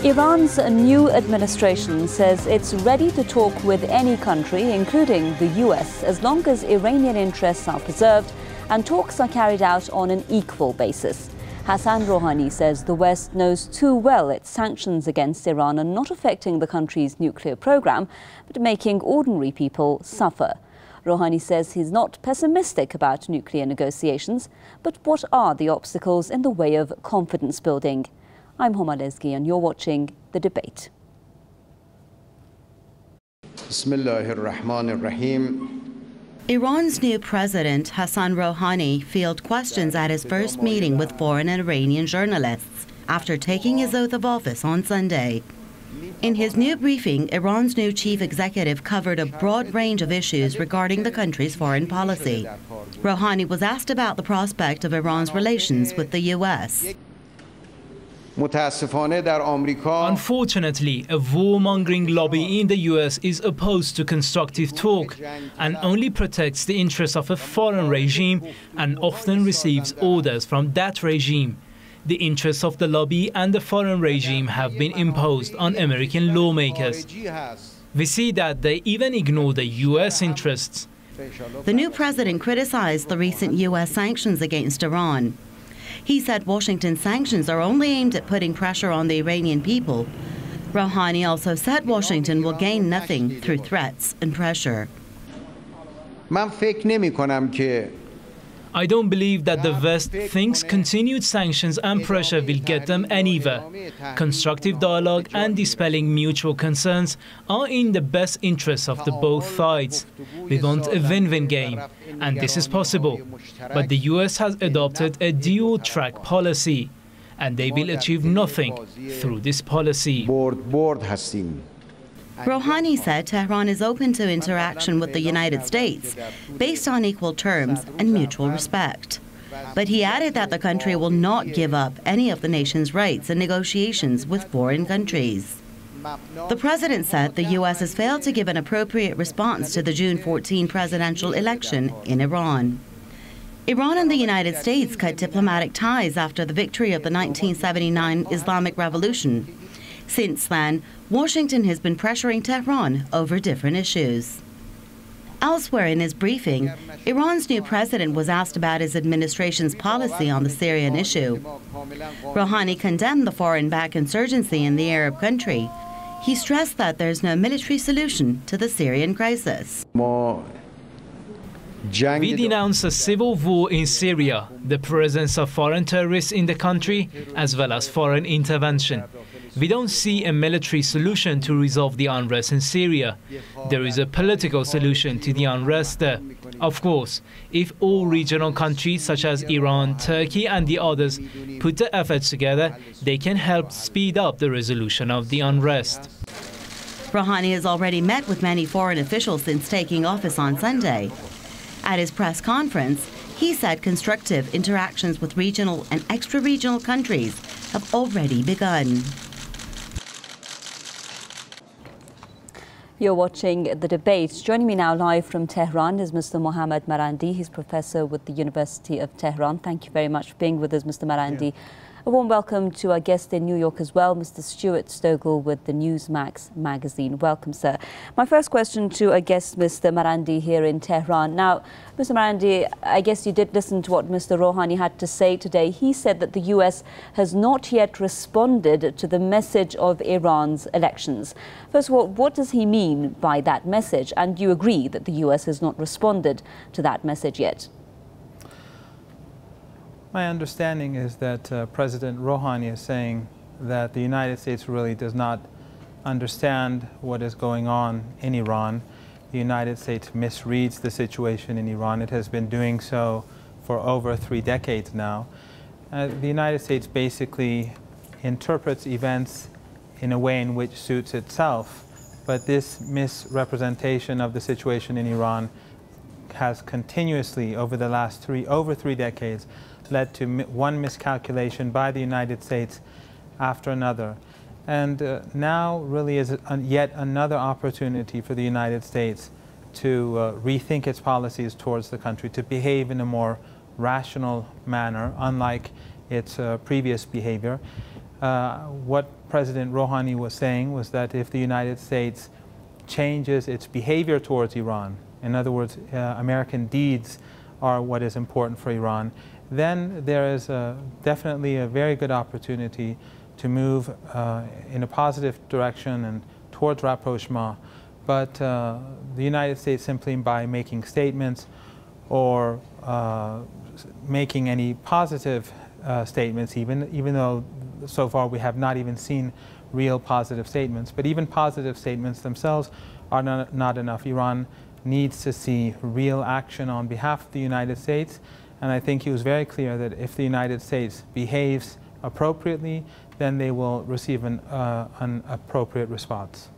Iran's new administration says it's ready to talk with any country, including the US, as long as Iranian interests are preserved and talks are carried out on an equal basis. Hassan Rouhani says the West knows too well its sanctions against Iran are not affecting the country's nuclear program, but making ordinary people suffer. Rouhani says he's not pessimistic about nuclear negotiations, but what are the obstacles in the way of confidence building? I'm Homa Lezgi and you're watching The Debate. Iran's new president, Hassan Rouhani, fielded questions at his first meeting with foreign and Iranian journalists after taking his oath of office on Sunday. In his new briefing, Iran's new chief executive covered a broad range of issues regarding the country's foreign policy. Rouhani was asked about the prospect of Iran's relations with the US. Unfortunately, a warmongering lobby in the US is opposed to constructive talk and only protects the interests of a foreign regime and often receives orders from that regime. The interests of the lobby and the foreign regime have been imposed on American lawmakers. We see that they even ignore the US interests. The new president criticized the recent US sanctions against Iran. He said Washington's sanctions are only aimed at putting pressure on the Iranian people. Rouhani also said Washington will gain nothing through threats and pressure. I don't believe that the West thinks continued sanctions and pressure will get them anywhere. Constructive dialogue and dispelling mutual concerns are in the best interests of the both sides. We want a win-win game, and this is possible. But the US has adopted a dual-track policy, and they will achieve nothing through this policy. Rouhani said Tehran is open to interaction with the United States based on equal terms and mutual respect. But he added that the country will not give up any of the nation's rights in negotiations with foreign countries. The president said the U.S. has failed to give an appropriate response to the June 14 presidential election in Iran. Iran and the United States cut diplomatic ties after the victory of the 1979 Islamic Revolution. Since then, Washington has been pressuring Tehran over different issues. Elsewhere in his briefing, Iran's new president was asked about his administration's policy on the Syrian issue. Rouhani condemned the foreign-backed insurgency in the Arab country. He stressed that there's no military solution to the Syrian crisis. We denounce a civil war in Syria, the presence of foreign terrorists in the country, as well as foreign intervention. We don't see a military solution to resolve the unrest in Syria. There is a political solution to the unrest there. Of course, if all regional countries such as Iran, Turkey and the others put their efforts together, they can help speed up the resolution of the unrest. Rouhani has already met with many foreign officials since taking office on Sunday. At his press conference, he said constructive interactions with regional and extra-regional countries have already begun. You're watching The Debate. Joining me now live from Tehran is Mr. Iran Marandi. He's professor with the University of Tehran. Thank you very much for being with us, Mr. Marandi. Yeah. A warm welcome to our guest in New York as well, Mr. Stuart Stogel with the Newsmax magazine. Welcome, sir. My first question to our guest, Mr. Marandi, here in Tehran. Now, Mr. Marandi, I guess you did listen to what Mr. Rouhani had to say today. He said that the US has not yet responded to the message of Iran's elections. First of all, what does he mean by that message? And do you agree that the US has not responded to that message yet? My understanding is that President Rouhani is saying that the United States really does not understand what is going on in Iran. The United States misreads the situation in Iran. It has been doing so for over 3 decades now. The United States basically interprets events in a way in which suits itself, but this misrepresentation of the situation in Iran has continuously, over the last over 3 decades, led to one miscalculation by the United States after another. And now really is yet another opportunity for the United States to rethink its policies towards the country, to behave in a more rational manner, unlike its previous behavior. What President Rouhani was saying was that if the United States changes its behavior towards Iran, in other words, American deeds are what is important for Iran, then there is definitely a very good opportunity to move in a positive direction and towards rapprochement. But the United States, simply by making statements or making any positive statements, even though so far we have not even seen real positive statements, but even positive statements themselves are not enough. Iran needs to see real action on behalf of the United States, and I think he was very clear that if the United States behaves appropriately, then they will receive an appropriate response.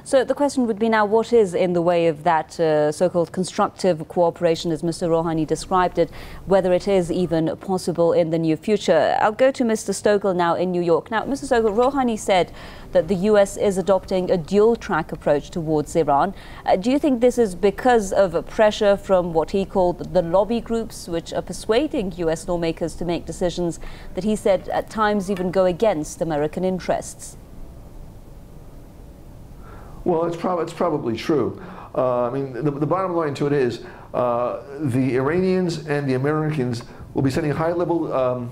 So the question would be now, what is in the way of that so-called constructive cooperation, as Mr. Rouhani described it, whether it is even possible in the near future? I'll go to Mr. Stokal now in New York. Now, Mr. Stokal, Rouhani said that the US is adopting a dual-track approach towards Iran. Do you think this is because of pressure from what he called the lobby groups, which are persuading US lawmakers to make decisions that he said at times even go against American interests? Well, it's probably true. I mean, the bottom line to it is the Iranians and the Americans will be sending high-level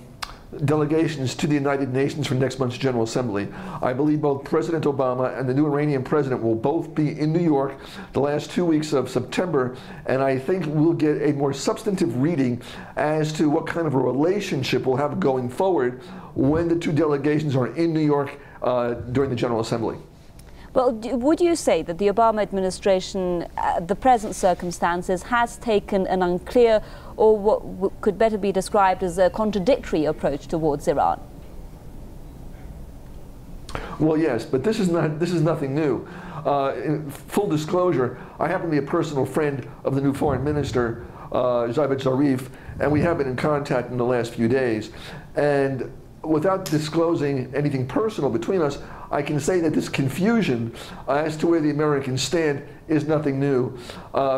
delegations to the United Nations for next month's General Assembly. I believe both President Obama and the new Iranian president will both be in New York the last 2 weeks of September, and I think we'll get a more substantive reading as to what kind of a relationship we'll have going forward when the two delegations are in New York during the General Assembly. Well, would you say that the Obama administration, the present circumstances, has taken an unclear, or what could better be described as a contradictory approach towards Iran? Well, yes, but this is nothing new. In full disclosure, I happen to be a personal friend of the new foreign minister, Javad Zarif, and we have been in contact in the last few days. And without disclosing anything personal between us, I can say that this confusion as to where the Americans stand is nothing new.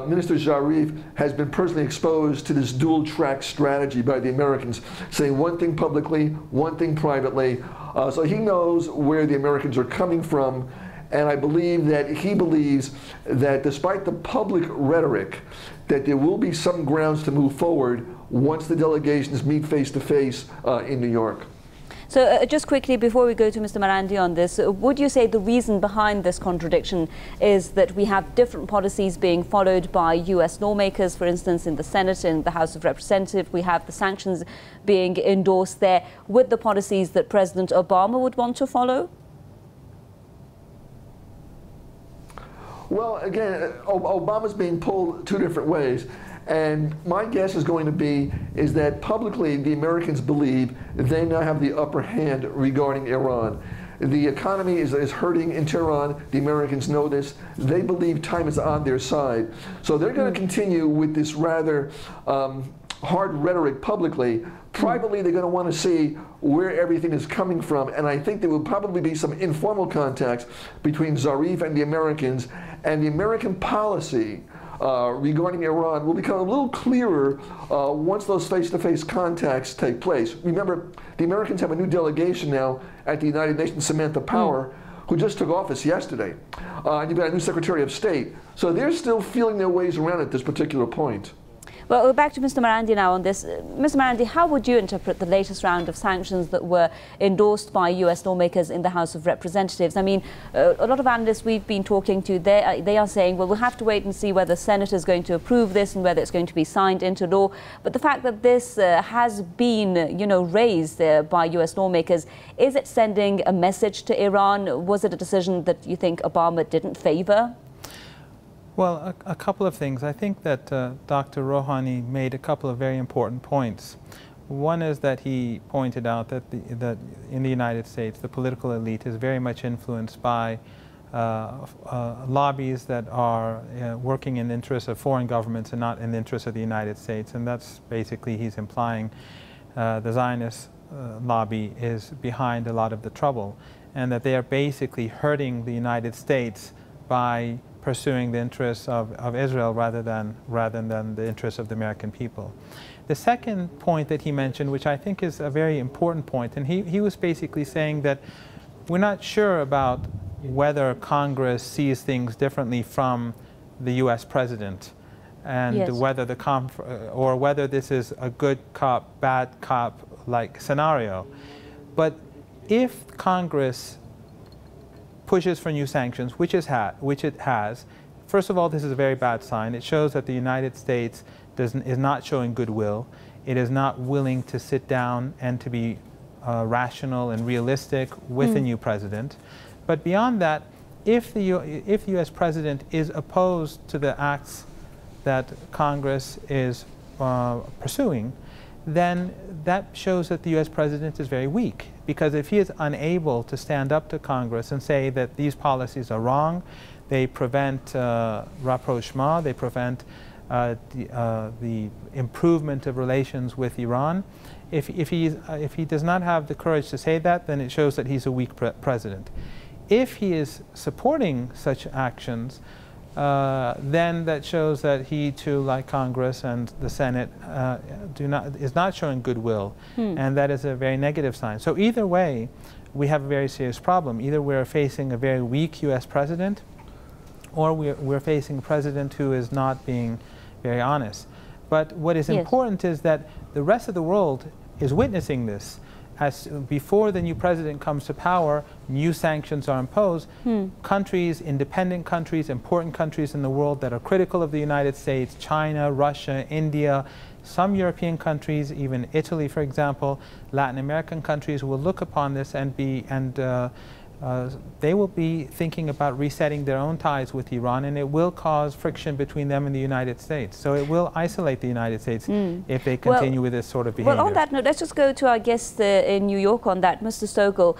Minister Zarif has been personally exposed to this dual-track strategy by the Americans, saying one thing publicly, one thing privately. So he knows where the Americans are coming from, and I believe that he believes that despite the public rhetoric, that there will be some grounds to move forward once the delegations meet face-to-face in New York. So just quickly, before we go to Mr. Marandi on this, would you say the reason behind this contradiction is that we have different policies being followed by US lawmakers? For instance, in the Senate, in the House of Representatives, we have the sanctions being endorsed there with the policies that President Obama would want to follow? Well, again, Obama's being pulled two different ways. And my guess is going to be is that publicly the Americans believe they now have the upper hand regarding Iran. The economy is hurting in Tehran. The Americans know this. They believe time is on their side. So they're going to continue with this rather hard rhetoric publicly. Privately, they're going to want to see where everything is coming from. And I think there will probably be some informal contacts between Zarif and the Americans, and the American policy regarding Iran will become a little clearer once those face-to-face contacts take place. Remember, the Americans have a new delegation now at the United Nations, Samantha Power, who just took office yesterday. And you've got a new Secretary of State. So they're still feeling their ways around at this particular point. Well, back to Mr. Marandi now on this. Mr. Marandi, how would you interpret the latest round of sanctions that were endorsed by US lawmakers in the House of Representatives? I mean, a lot of analysts we've been talking to, they are saying, well, we'll have to wait and see whether the Senate is going to approve this and whether it's going to be signed into law. But the fact that this has been, raised by US lawmakers, is it sending a message to Iran? Was it a decision that you think Obama didn't favor? Well, a couple of things. I think that Dr. Rouhani made a couple of very important points. One is that he pointed out that in the United States, the political elite is very much influenced by lobbies that are working in the interest of foreign governments and not in the interest of the United States. And that's basically, he's implying the Zionist lobby is behind a lot of the trouble, and that they are basically hurting the United States by pursuing the interests of Israel rather than the interests of the American people. The second point that he mentioned, which I think is a very important point, and he was basically saying that we're not sure about whether Congress sees things differently from the U.S. president, and yes. whether this is a good cop, bad cop like scenario. But if Congress pushes for new sanctions, which it has, first of all, this is a very bad sign. It shows that the United States is not showing goodwill. It is not willing to sit down and to be rational and realistic with a new president. But beyond that, if the U.S. president is opposed to the acts that Congress is pursuing, then that shows that the U.S. president is very weak. Because if he is unable to stand up to Congress and say that these policies are wrong, they prevent rapprochement, they prevent the improvement of relations with Iran, if he does not have the courage to say that, then it shows that he's a weak president. If he is supporting such actions, then that shows that he too, like Congress and the Senate, is not showing goodwill, and that is a very negative sign. So either way, we have a very serious problem. Either we're facing a very weak U.S. president, or we're facing a president who is not being very honest. But what is important is that the rest of the world is witnessing this. As before the new president comes to power, new sanctions are imposed. Countries, independent countries, important countries in the world that are critical of the United States, China, Russia, India, some European countries, even Italy, for example, Latin American countries will look upon this and they will be thinking about resetting their own ties with Iran, and it will cause friction between them and the United States. So it will isolate the United States if they continue with this sort of behavior. Well, on that note, let's just go to our guest in New York on that, Mr. Stogel.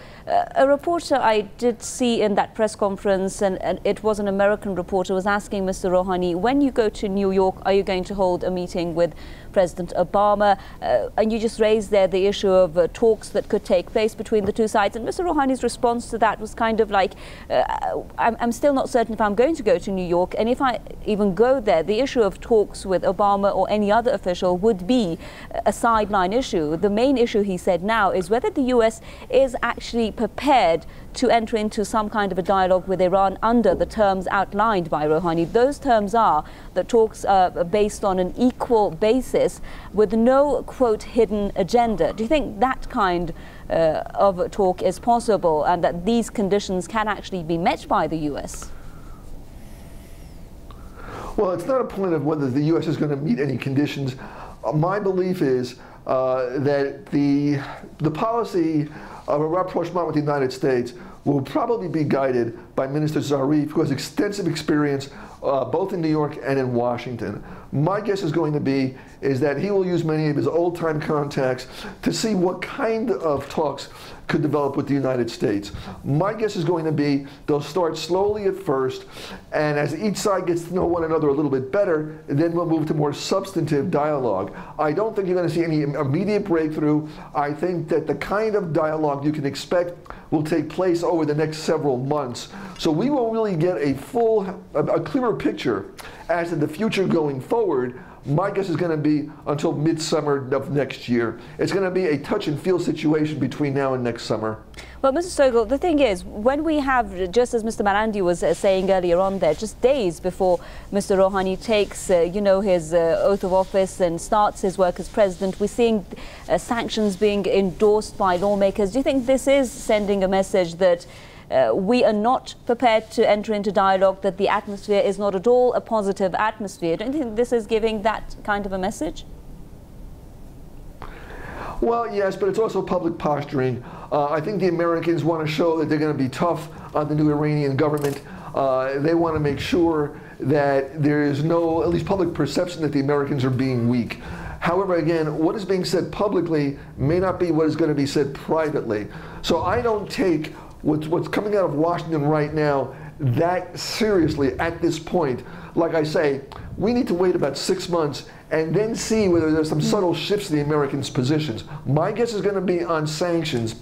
A reporter I did see in that press conference, and it was an American reporter, was asking Mr. Rouhani, when you go to New York, are you going to hold a meeting with President Obama? And you just raised there the issue of talks that could take place between the two sides. And Mr. Rouhani's response to that was kind of like, I'm still not certain if I'm going to go to New York, and if I even go there, the issue of talks with Obama or any other official would be a sideline issue. The main issue, he said now, is whether the US is actually prepared to enter into some kind of a dialogue with Iran under the terms outlined by Rouhani. Those terms are that talks are based on an equal basis with no, quote, hidden agenda. Do you think that kind of talk is possible, and that these conditions can actually be met by the US? Well, it's not a point of whether the US is going to meet any conditions. My belief is that the policy of a rapprochement with the United States will probably be guided by Minister Zarif, who has extensive experience both in New York and in Washington. My guess is going to be is that he will use many of his old-time contacts to see what kind of talks could develop with the United States. My guess is going to be they'll start slowly at first, and as each side gets to know one another a little bit better, then we'll move to more substantive dialogue. I don't think you're going to see any immediate breakthrough. I think that the kind of dialogue you can expect will take place over the next several months. So we won't really get a clearer picture as to the future going forward. My guess is going to be until midsummer of next year. It's going to be a touch and feel situation between now and next summer. Well, Mr. Stogel, the thing is, when we have, just as Mr. Marandi was saying earlier on there, just days before Mr. Rouhani takes, his oath of office and starts his work as president, we're seeing sanctions being endorsed by lawmakers. Do you think this is sending a message that we are not prepared to enter into dialogue, that the atmosphere is not at all a positive atmosphere? Don't you think this is giving that kind of a message? Well, yes, but it's also public posturing. I think the Americans want to show that they're going to be tough on the new Iranian government. They want to make sure that there is no, at least public perception, that the Americans are being weak. However, again, what is being said publicly may not be what is going to be said privately. So I don't take what's coming out of Washington right now that seriously at this point. Like I say, we need to wait about 6 months and then see whether there's some subtle shifts in the Americans' positions. My guess is going to be on sanctions.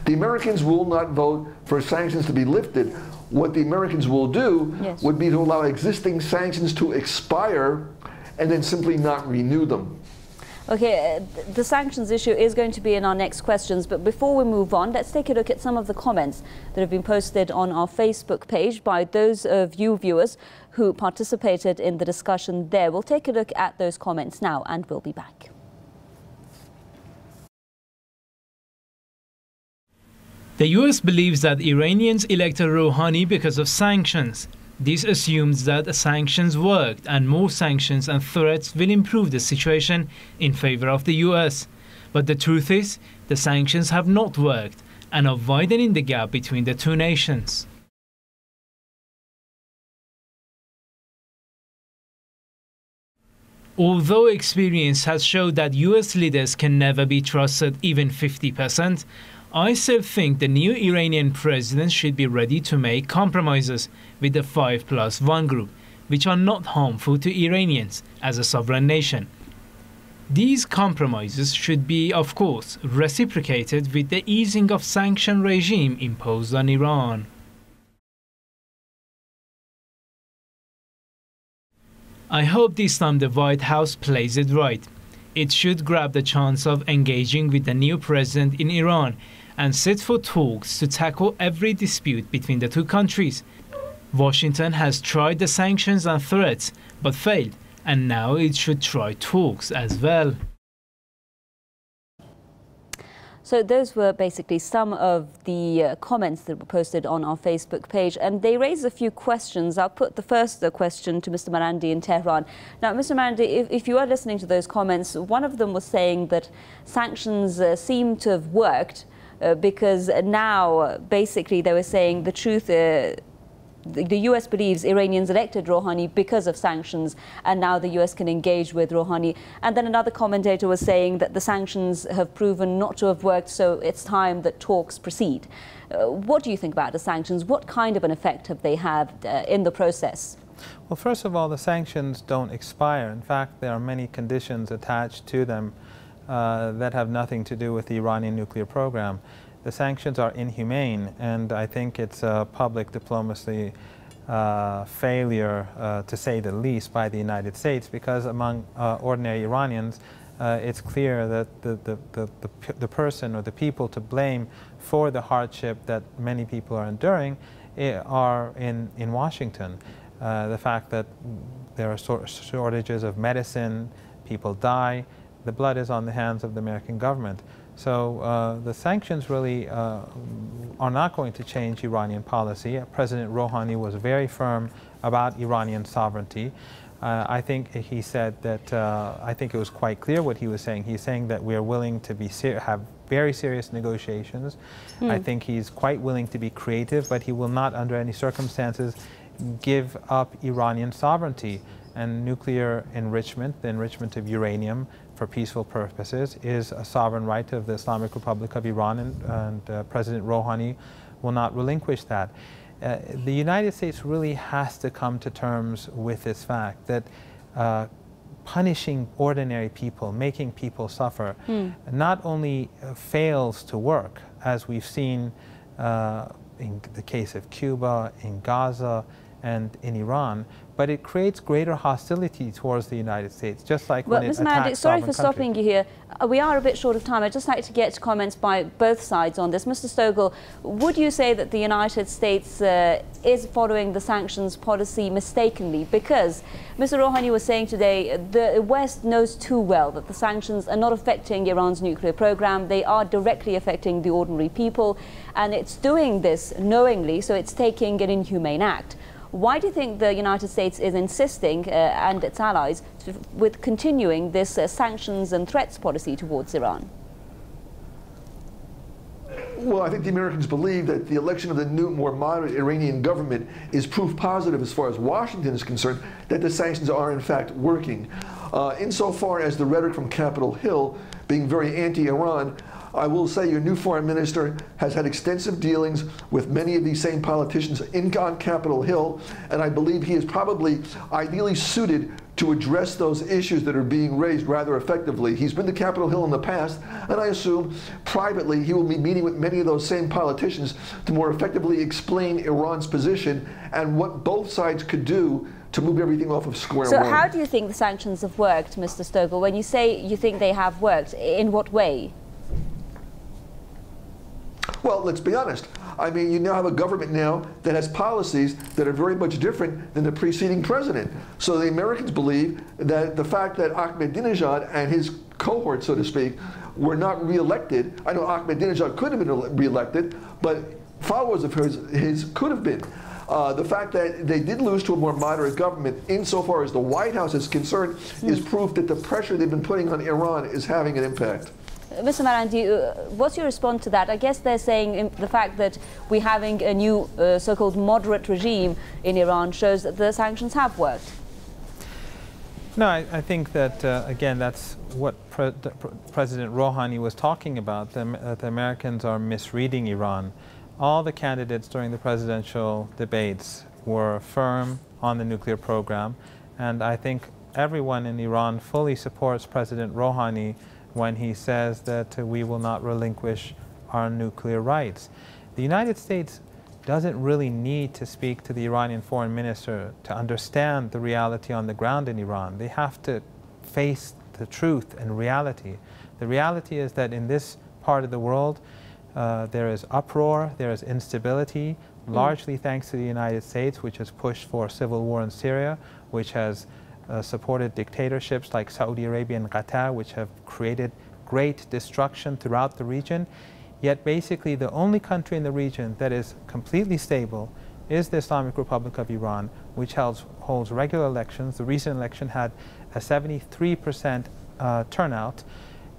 The Americans will not vote for sanctions to be lifted. What the Americans will do Yes. would be to allow existing sanctions to expire and then simply not renew them. Okay, the sanctions issue is going to be in our next questions, but before we move on, let's take a look at some of the comments that have been posted on our Facebook page by those of you viewers who participated in the discussion there. We'll take a look at those comments now and we'll be back. The US believes that Iranians elected Rouhani because of sanctions. This assumes that sanctions worked, and more sanctions and threats will improve the situation in favor of the US. But the truth is, the sanctions have not worked and are widening the gap between the two nations. Although experience has showed that US leaders can never be trusted even 50%, I still think the new Iranian president should be ready to make compromises with the 5+1 group, which are not harmful to Iranians as a sovereign nation. These compromises should be, of course, reciprocated with the easing of sanction regime imposed on Iran. I hope this time the White House plays it right. It should grab the chance of engaging with the new president in Iran and sit for talks to tackle every dispute between the two countries. Washington has tried the sanctions and threats but failed, and now it should try talks as well. So those were basically some of the comments that were posted on our Facebook page, and they raise a few questions. I'll put the first question to Mr. Marandi in Tehran. Now, Mr. Marandi, if you are listening to those comments, one of them was saying that sanctions seem to have worked because now basically they were saying the truth. The US believes Iranians elected Rouhani because of sanctions, and now the US can engage with Rouhani. And then another commentator was saying that the sanctions have proven not to have worked, so it's time that talks proceed. What do you think about the sanctions? What kind of an effect have they had in the process? Well, first of all, the sanctions don't expire. In fact, there are many conditions attached to them that have nothing to do with the Iranian nuclear program. The sanctions are inhumane, and I think it's a public diplomacy failure, to say the least, by the United States, because among ordinary Iranians, it's clear that the person or the people to blame for the hardship that many people are enduring are in Washington. The fact that there are shortages of medicine, people die, the blood is on the hands of the American government. So the sanctions really are not going to change Iranian policy. President Rouhani was very firm about Iranian sovereignty. I think he said that, I think it was quite clear what he was saying. He's saying that we are willing to be have very serious negotiations. I think he's quite willing to be creative, but he will not under any circumstances give up Iranian sovereignty. And nuclear enrichment, the enrichment of uranium for peaceful purposes, is a sovereign right of the Islamic Republic of Iran, and President Rouhani will not relinquish that. The United States really has to come to terms with this fact that punishing ordinary people, making people suffer, not only fails to work, as we've seen in the case of Cuba, in Gaza, and in Iran, but it creates greater hostility towards the United States, just like when it attacks sovereign countries. Sorry for stopping you here. We are a bit short of time. I'd just like to get comments by both sides on this. Mr. Stogel, would you say that the United States is following the sanctions policy mistakenly? Because Mr. Rouhani was saying today the West knows too well that the sanctions are not affecting Iran's nuclear program. They are directly affecting the ordinary people, and it's doing this knowingly, so it's taking an inhumane act. Why do you think the United States is insisting, and its allies, with continuing this sanctions and threats policy towards Iran? Well, I think the Americans believe that the election of the new, more moderate Iranian government is proof positive, as far as Washington is concerned, that the sanctions are in fact working. Insofar as the rhetoric from Capitol Hill being very anti-Iran, I will say your new foreign minister has had extensive dealings with many of these same politicians on Capitol Hill, and I believe he is probably ideally suited to address those issues that are being raised rather effectively. He's been to Capitol Hill in the past, and I assume privately he will be meeting with many of those same politicians to more effectively explain Iran's position and what both sides could do to move everything off of square one. So how do you think the sanctions have worked, Mr. Stogel? When you say you think they have worked, in what way? Well, let's be honest. I mean, you now have a government now that has policies that are very much different than the preceding president. So the Americans believe that the fact that Ahmadinejad and his cohort, so to speak, were not reelected. I know Ahmadinejad could have been reelected, but followers of his could have been. The fact that they did lose to a more moderate government, insofar as the White House is concerned, is proof that the pressure they've been putting on Iran is having an impact. Mr. Marandi, what's your response to that? I guess they're saying the fact that we're having a new so-called moderate regime in Iran shows that the sanctions have worked. No, I think that, again, that's what President Rouhani was talking about. The Americans are misreading Iran. All the candidates during the presidential debates were firm on the nuclear program, and I think everyone in Iran fully supports President Rouhani when he says that we will not relinquish our nuclear rights. The United States doesn't really need to speak to the Iranian foreign minister to understand the reality on the ground in Iran. They have to face the truth and reality. The reality is that in this part of the world, there is uproar, there is instability, largely thanks to the United States, which has pushed for civil war in Syria, which has supported dictatorships like Saudi Arabia and Qatar, which have created great destruction throughout the region. Yet basically the only country in the region that is completely stable is the Islamic Republic of Iran, which holds regular elections. The recent election had a 73% turnout.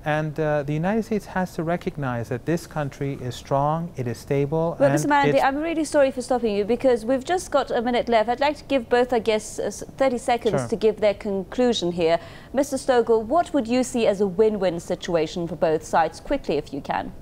And the United States has to recognize that this country is strong, it is stable. Well, Mr. Marandi, I'm really sorry for stopping you because we've just got a minute left. I'd like to give both, I guess, 30 seconds to give their conclusion here. Mr. Stogel, what would you see as a win-win situation for both sides? Quickly, if you can.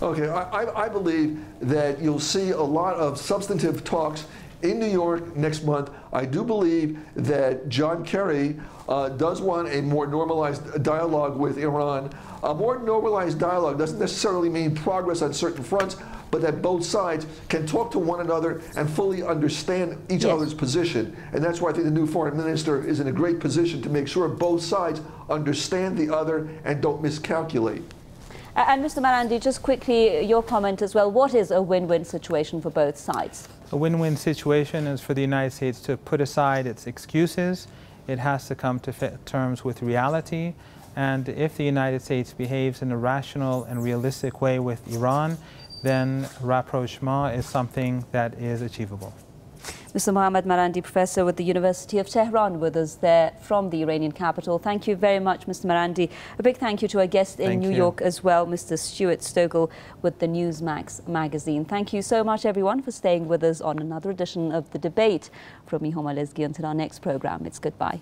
Okay, I believe that you'll see a lot of substantive talks in New York next month. I do believe that John Kerry does want a more normalized dialogue with Iran. A more normalized dialogue doesn't necessarily mean progress on certain fronts, but that both sides can talk to one another and fully understand each other's position. And that's why I think the new foreign minister is in a great position to make sure both sides understand the other and don't miscalculate. And Mr. Marandi, just quickly, your comment as well. What is a win-win situation for both sides? A win-win situation is for the United States to put aside its excuses. It has to come to terms with reality. And if the United States behaves in a rational and realistic way with Iran, then rapprochement is something that is achievable. Mr. Mohammad Marandi, professor with the University of Tehran, with us there from the Iranian capital. Thank you very much, Mr. Marandi. A big thank you to our guest in New York as well, Mr. Stuart Stogel with the Newsmax magazine. Thank you so much, everyone, for staying with us on another edition of The Debate. From me, Homa Lesgi, until our next program, it's goodbye.